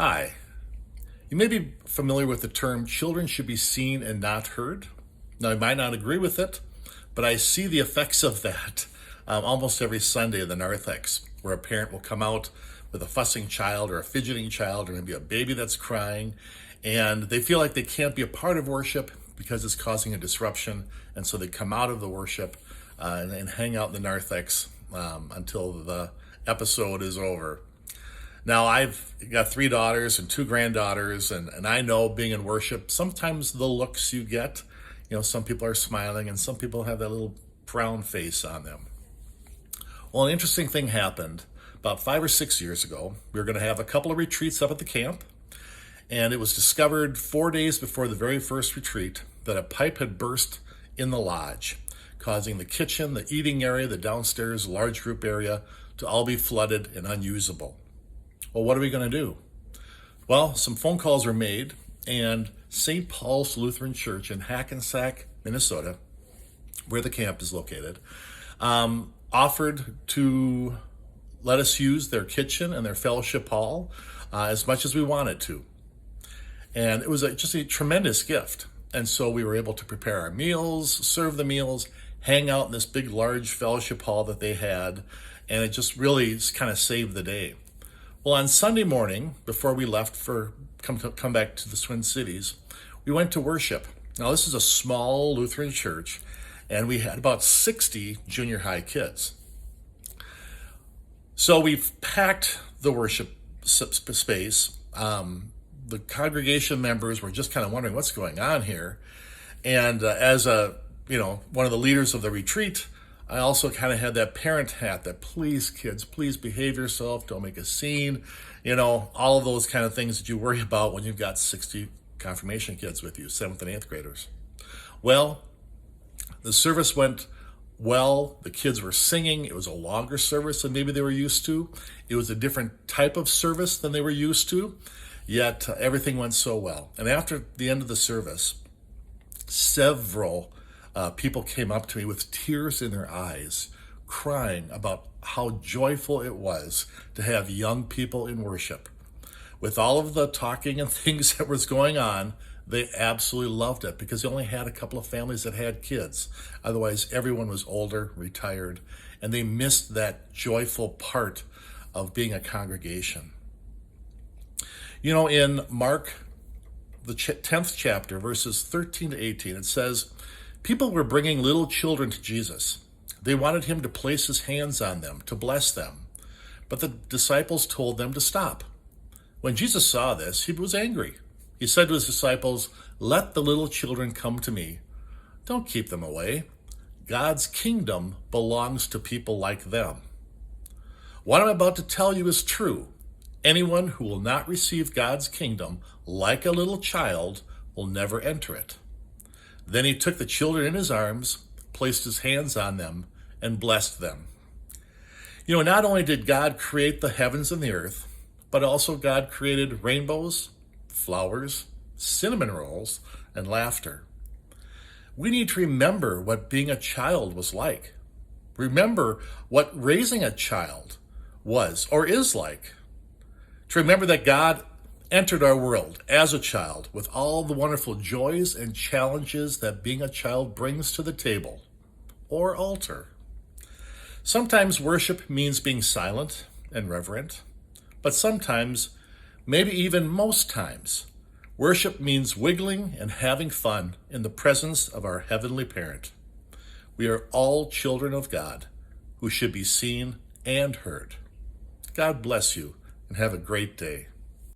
Hi. You may be familiar with the term children should be seen and not heard. Now, I might not agree with it, but I see the effects of that almost every Sunday in the narthex, where a parent will come out with a fussing child or a fidgeting child or maybe a baby that's crying, and they feel like they can't be a part of worship because it's causing a disruption, and so they come out of the worship and hang out in the narthex until the episode is over. Now, I've got three daughters and two granddaughters, and I know being in worship, sometimes the looks you get, some people are smiling and some people have that little frown face on them. Well, an interesting thing happened about 5 or 6 years ago. We were going to have a couple of retreats up at the camp, and it was discovered 4 days before the very first retreat that a pipe had burst in the lodge, causing the kitchen, the eating area, the downstairs large group area to all be flooded and unusable. Well, what are we going to do? Well, some phone calls were made, and St. Paul's Lutheran Church in Hackensack, Minnesota, where the camp is located, offered to let us use their kitchen and their fellowship hall as much as we wanted to. And it was just a tremendous gift. And so we were able to prepare our meals, serve the meals, hang out in this big, large fellowship hall that they had, and it just really kind of saved the day. Well, on Sunday morning, before we left for come back to the Twin Cities, we went to worship. Now, this is a small Lutheran church, and we had about 60 junior high kids. So we've packed the worship space. The congregation members were just kind of wondering what's going on here. And as one of the leaders of the retreat, I also kind of had that parent hat that please kids, please behave yourself, don't make a scene, all of those kind of things that you worry about when you've got 60 confirmation kids with you, 7th and 8th graders. Well, the service went well. The kids were singing. It was a longer service than maybe they were used to. It was a different type of service than they were used to, yet everything went so well. And after the end of the service, several people came up to me with tears in their eyes, crying about how joyful it was to have young people in worship. With all of the talking and things that was going on, they absolutely loved it because they only had a couple of families that had kids. Otherwise, everyone was older, retired, and they missed that joyful part of being a congregation. In Mark, the 10th chapter, verses 13 to 18, it says, people were bringing little children to Jesus. They wanted him to place his hands on them, to bless them. But the disciples told them to stop. When Jesus saw this, he was angry. He said to his disciples, "Let the little children come to me. Don't keep them away. God's kingdom belongs to people like them." What I'm about to tell you is true. Anyone who will not receive God's kingdom like a little child will never enter it. Then he took the children in his arms, placed his hands on them, and blessed them. Not only did God create the heavens and the earth, but also God created rainbows, flowers, cinnamon rolls, and laughter. We need to remember what being a child was like. Remember what raising a child was or is like. To remember that God entered our world as a child with all the wonderful joys and challenges that being a child brings to the table or altar. Sometimes worship means being silent and reverent, but sometimes, maybe even most times, worship means wiggling and having fun in the presence of our heavenly parent. We are all children of God who should be seen and heard. God bless you and have a great day.